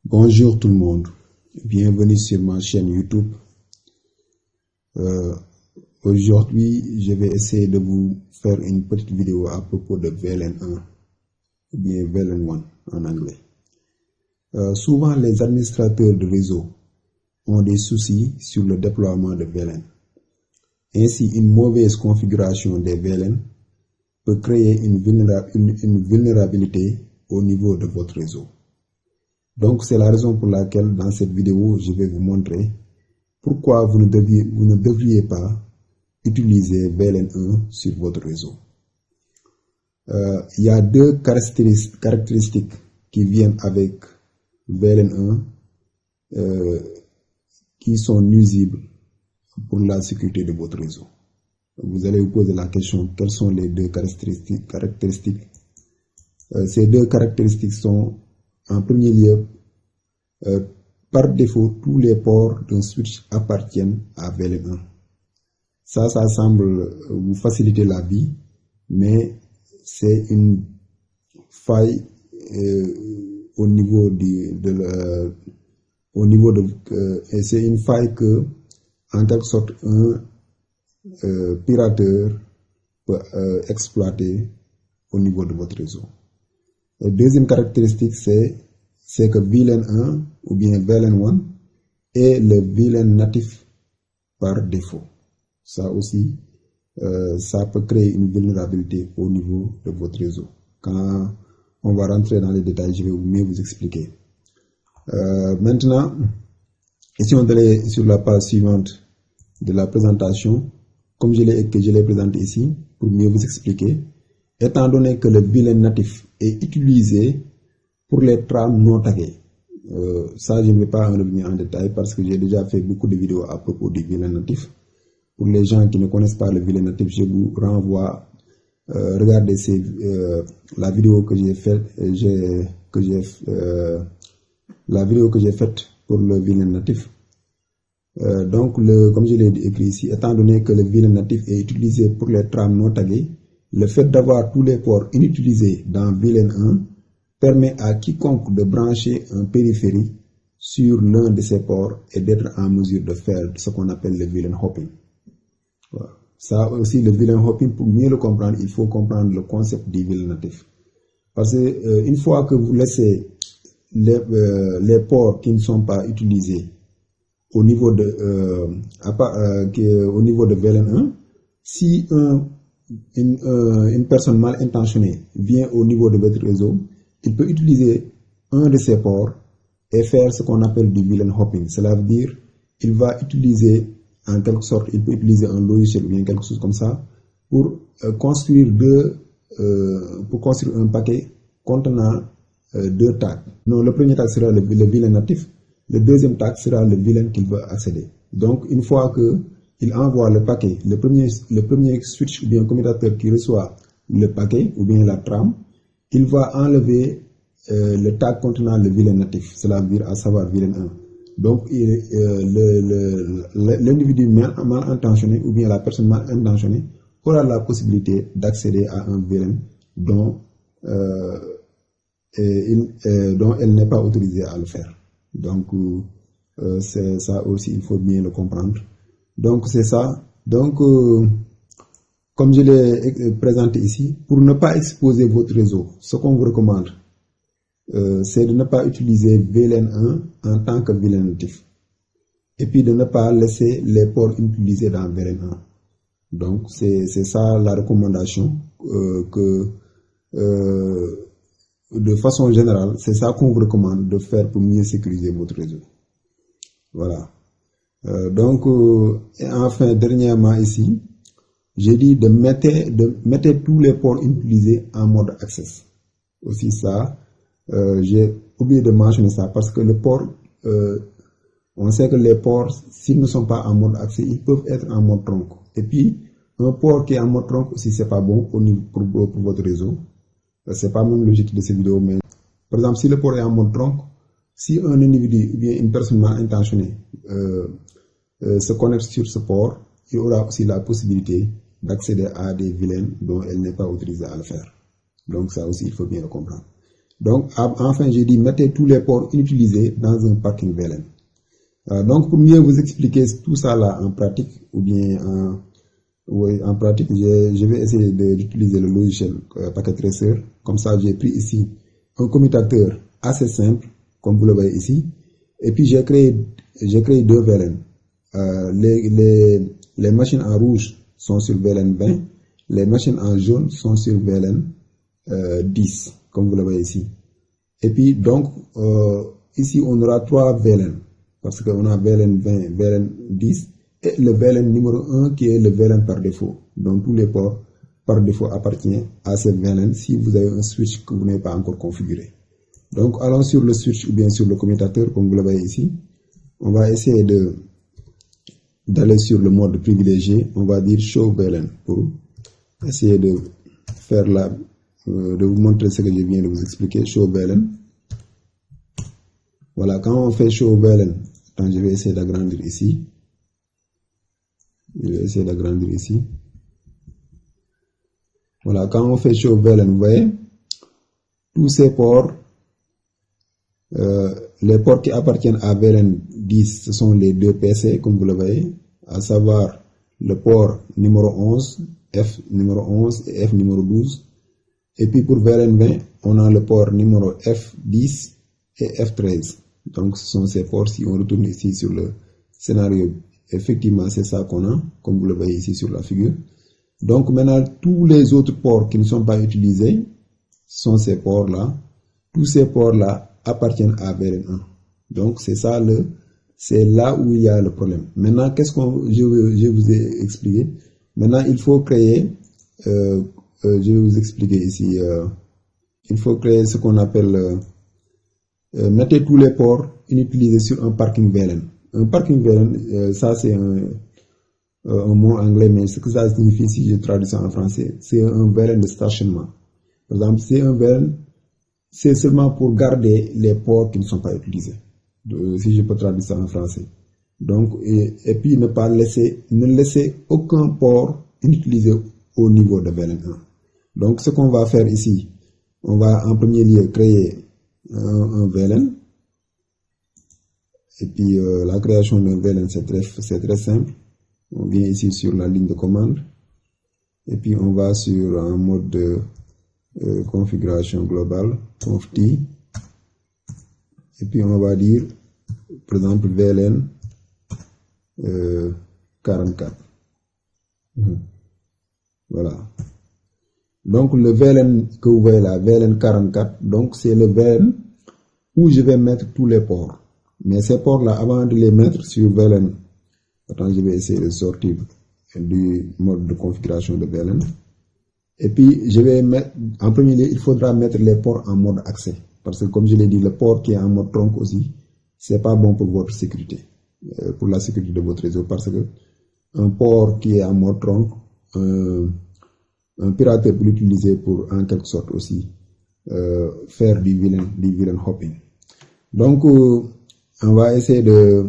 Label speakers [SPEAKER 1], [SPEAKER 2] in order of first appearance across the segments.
[SPEAKER 1] Bonjour tout le monde, bienvenue sur ma chaîne YouTube. Aujourd'hui, je vais essayer de vous faire une petite vidéo à propos de VLN1 ou bien VLN1 en anglais. Souvent, les administrateurs de réseau ont des soucis sur le déploiement de VLN. Ainsi, une mauvaise configuration des VLN peut créer une vulnérabilité au niveau de votre réseau. Donc, c'est la raison pour laquelle dans cette vidéo, je vais vous montrer pourquoi vous ne devriez pas utiliser VLN1 sur votre réseau. Il y a deux caractéristiques qui viennent avec VLN1 qui sont nuisibles pour la sécurité de votre réseau. Vous allez vous poser la question, quelles sont les deux caractéristiques? Ces deux caractéristiques sont, en premier lieu, par défaut, tous les ports d'un switch appartiennent à VLN1. Ça semble vous faciliter la vie, mais c'est une faille c'est une faille que, en quelque sorte, un pirateur peut exploiter au niveau de votre réseau. La deuxième caractéristique, c'est que VLN1 ou bien VLN1 est le VLN natif par défaut. Ça aussi, ça peut créer une vulnérabilité au niveau de votre réseau. Quand on va rentrer dans les détails, je vais mieux vous expliquer. Maintenant, essayons d'aller sur la page suivante de la présentation, comme je l'ai présenté ici, pour mieux vous expliquer. Étant donné que le VLN natif est utilisé pour les trames non taguées, ça je ne vais pas en revenir en détail parce que j'ai déjà fait beaucoup de vidéos à propos du VLN natif. Pour les gens qui ne connaissent pas le VLN natif, je vous renvoie regarder la vidéo que j'ai faite, pour le VLN natif. Donc, comme je l'ai écrit ici, étant donné que le VLN natif est utilisé pour les trames non taguées, le fait d'avoir tous les ports inutilisés dans VLN1 permet à quiconque de brancher un périphérique sur l'un de ces ports et d'être en mesure de faire ce qu'on appelle le VLN hopping. Voilà. Ça aussi, le VLN hopping, pour mieux le comprendre, il faut comprendre le concept du VLN natif. Parce que une fois que vous laissez les ports qui ne sont pas utilisés au niveau de VLN1, si une personne mal intentionnée vient au niveau de votre réseau, il peut utiliser un de ces ports et faire ce qu'on appelle du VLN hopping. Cela veut dire il va utiliser, en quelque sorte, il peut utiliser un logiciel ou bien quelque chose comme ça pour construire un paquet contenant deux tags. Non, le premier tag sera le VLN natif, le deuxième tag sera le VLN qu'il veut accéder. Donc, une fois qu'il envoie le paquet, le premier switch ou bien commutateur qui reçoit le paquet ou bien la trame, il va enlever le tag contenant le VLN natif, cela veut dire à savoir VLN1. Donc, l'individu mal intentionné ou bien la personne mal intentionnée aura la possibilité d'accéder à un VLN dont elle n'est pas autorisée à le faire. Donc, c'est ça aussi, il faut bien le comprendre. Donc, c'est ça. Donc, comme je l'ai présenté ici, pour ne pas exposer votre réseau, ce qu'on vous recommande, c'est de ne pas utiliser VLN1 en tant que VLN natif. Et puis de ne pas laisser les ports utilisés dans VLN1. Donc, c'est ça la recommandation de façon générale, c'est ça qu'on vous recommande de faire pour mieux sécuriser votre réseau. Voilà. Et enfin, dernièrement ici, j'ai dit de mettre tous les ports utilisés en mode access. Aussi ça, j'ai oublié de mentionner ça parce que le port, on sait que les ports, s'ils ne sont pas en mode accès, ils peuvent être en mode trunk. Et puis, un port qui est en mode trunk aussi, c'est pas bon pour votre réseau. C'est pas même logique de cette vidéo, mais par exemple, si le port est en mode trunk, si un individu ou bien une personne mal intentionnée se connecte sur ce port, il aura aussi la possibilité d'accéder à des VLN dont elle n'est pas autorisée à le faire. Donc ça aussi, il faut bien le comprendre. Donc, enfin, j'ai dit, mettez tous les ports inutilisés dans un parking VLAN. Donc, pour mieux vous expliquer tout ça là en pratique, ou bien en pratique, je vais essayer d'utiliser le logiciel Packet Tracer. Comme ça, j'ai pris ici un commutateur assez simple, comme vous le voyez ici. Et puis, j'ai créé deux VLAN. Les machines en rouge sont sur VLAN 20. Les machines en jaune sont sur VLAN 10, comme vous le voyez ici. Et puis, donc, ici, on aura 3 VLAN. Parce qu'on a VLAN 20, VLAN 10 et le VLAN numéro 1 qui est le VLAN par défaut. Donc tous les ports par défaut appartiennent à ce VLAN si vous avez un switch que vous n'avez pas encore configuré. Donc allons sur le switch ou bien sur le commutateur comme vous le voyez ici. On va essayer d'aller sur le mode privilégié. On va dire Show VLAN pour essayer de faire de vous montrer ce que je viens de vous expliquer. Show VLAN. Voilà, quand on fait Show VLAN, je vais essayer d'agrandir ici. Voilà, quand on fait Show VLAN, vous voyez, tous ces ports, les ports qui appartiennent à VLAN 10, ce sont les 2 PC, comme vous le voyez, à savoir le port numéro 11, F numéro 11 et F numéro 12. Et puis pour VLAN 20, on a le port numéro F10 et F13. Donc ce sont ces ports. Si on retourne ici sur le scénario, effectivement c'est ça qu'on a, comme vous le voyez ici sur la figure. Donc maintenant tous les autres ports qui ne sont pas utilisés sont ces ports là. Tous ces ports là appartiennent à VLAN 1. Donc c'est là où il y a le problème. Maintenant qu'est-ce je vous ai expliqué. Maintenant il faut créer, je vais vous expliquer ici, il faut créer ce qu'on appelle mettez tous les ports inutilisés sur un parking VLAN. Un parking VLAN, ça c'est un mot anglais, mais ce que ça signifie si je traduis ça en français, c'est un VLAN de stationnement. Par exemple, c'est un VLAN, c'est seulement pour garder les ports qui ne sont pas utilisés. Si je peux traduire ça en français. Donc, et puis ne laisser aucun port inutilisé au niveau de VLAN 1. Donc, ce qu'on va faire ici, on va en premier lieu créer un VLAN. Et puis la création d'un VLAN c'est très simple. On vient ici sur la ligne de commande. Et puis on va sur un mode de configuration globale, conft. Et puis on va dire, par exemple, VLAN 44. Voilà. Donc le VLAN que vous voyez là, VLAN 44, donc c'est le VLAN où je vais mettre tous les ports. Mais ces ports là, avant de les mettre sur VLAN, attends, je vais essayer de sortir du mode de configuration de VLAN. Et puis je vais mettre, en premier lieu, il faudra mettre les ports en mode accès. Parce que comme je l'ai dit, le port qui est en mode trunk aussi, c'est pas bon pour votre sécurité, pour la sécurité de votre réseau, parce que un port qui est en mode trunk, un pirateur peut l'utiliser pour en quelque sorte aussi faire du villain hopping. Donc on va essayer de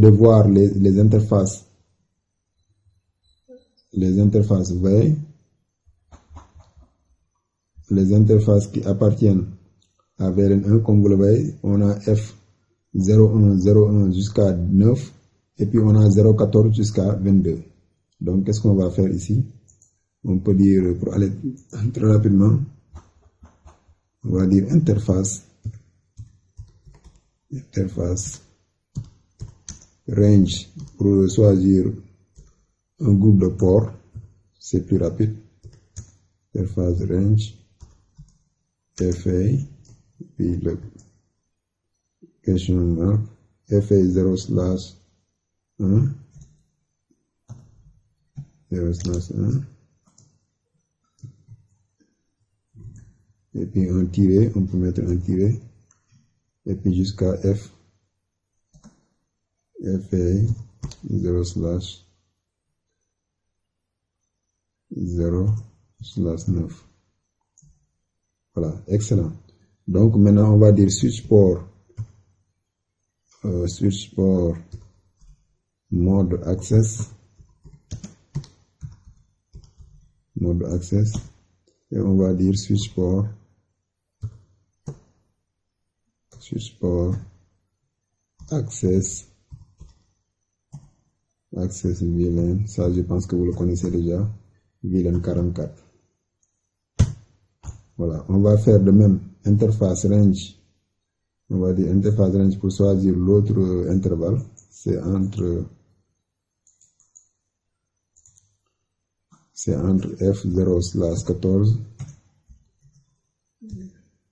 [SPEAKER 1] voir les interfaces. Vous voyez, les interfaces qui appartiennent à VLAN 1, comme vous le voyez, on a F01 jusqu'à 9 et puis on a 014 jusqu'à 22. Donc qu'est-ce qu'on va faire ici? On peut dire, pour aller très rapidement, on va dire interface range pour choisir un groupe de ports, c'est plus rapide. Interface range FA, puis le question mark FA 0/1 0/1 et puis un tiret, on peut mettre un tiret et puis jusqu'à F FA 0/9. Voilà, excellent. Donc maintenant on va dire switch port mode access et on va dire switch port switch port, access VLAN, ça je pense que vous le connaissez déjà, VLAN 44. Voilà, on va faire de même interface range. On va dire interface range pour choisir l'autre intervalle, c'est entre F0/14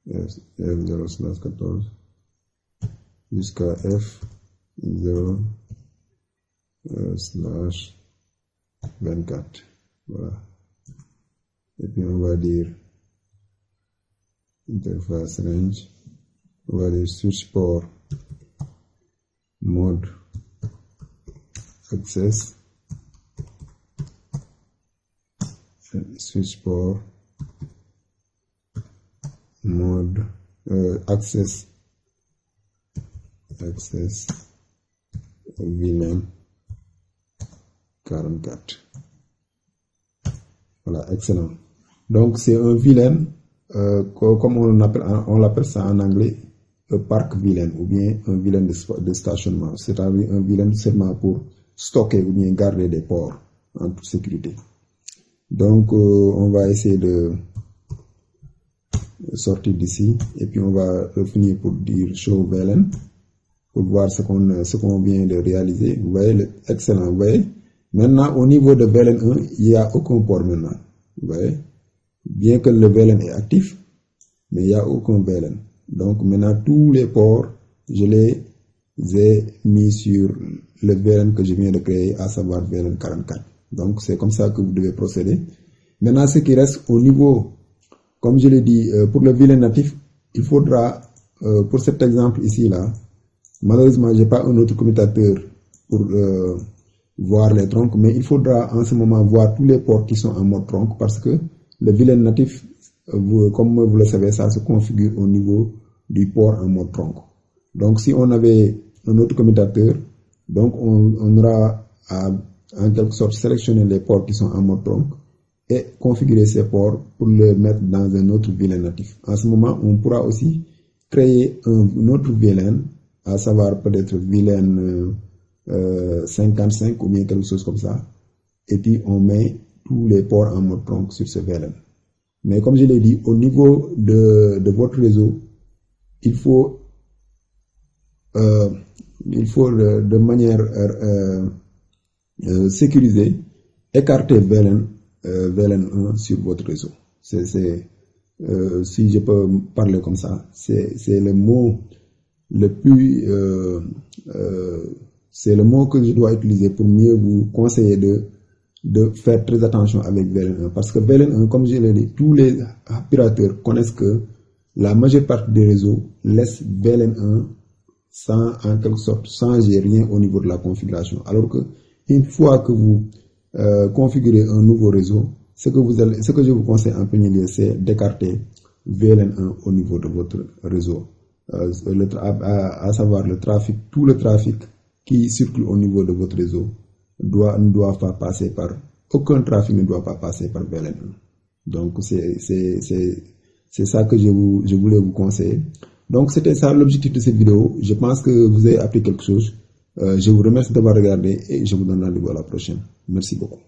[SPEAKER 1] F0/14 jusqu'à F0/24. Voilà. Et puis on va dire interface range, on va dire switch port mode access, switch port mode access VLAN 44. Voilà, excellent. Donc c'est un VLAN comme on l'appelle ça en anglais, un parc VLAN ou bien un VLAN de stationnement, c'est-à-dire un VLAN seulement pour stocker ou bien garder des ports en toute sécurité. Donc on va essayer de sortir d'ici et puis on va finir pour dire show VLAN pour voir ce qu'on vient de réaliser. Vous voyez, excellent. Vous voyez, maintenant au niveau de VLAN 1, il n'y a aucun port maintenant. Vous voyez, bien que le VLAN est actif, mais il n'y a aucun VLAN. Donc maintenant tous les ports, je les ai mis sur le VLAN que je viens de créer, à savoir VLAN 44. Donc c'est comme ça que vous devez procéder. Maintenant ce qui reste au niveau, comme je l'ai dit, pour le VLAN natif, il faudra, pour cet exemple ici là, malheureusement j'ai pas un autre commutateur pour voir les troncs, mais il faudra en ce moment voir tous les ports qui sont en mode tronc, parce que le VLAN natif, comme vous le savez, ça se configure au niveau du port en mode tronc. Donc si on avait un autre commutateur, donc on aura à en quelque sorte sélectionner les ports qui sont en mode tronc et configurer ces ports pour les mettre dans un autre VLAN natif. En ce moment, on pourra aussi créer un autre VLAN, à savoir peut-être VLAN 55 ou bien quelque chose comme ça, et puis on met tous les ports en mode tronc sur ce VLAN. Mais comme je l'ai dit, au niveau de votre réseau, il faut de manière sécurisée écarter VLAN 1 sur votre réseau. Si je peux parler comme ça, c'est le mot le plus c'est le mot que je dois utiliser pour mieux vous conseiller de faire très attention avec VLAN 1, parce que VLAN 1, comme je l'ai dit, tous les opérateurs connaissent que la majeure partie des réseaux laissent VLAN 1 sans en quelque sorte changer rien au niveau de la configuration, alors que une fois que vous configurez un nouveau réseau, ce que je vous conseille en premier lieu, c'est d'écarter VLAN 1 au niveau de votre réseau, à savoir le trafic, tout le trafic qui circule au niveau de votre réseau ne doit pas passer par, aucun trafic ne doit pas passer par VLAN 1. Donc c'est ça que je voulais vous conseiller. Donc c'était ça l'objectif de cette vidéo. Je pense que vous avez appris quelque chose. Je vous remercie d'avoir regardé et je vous donne rendez-vous à la prochaine. Merci beaucoup.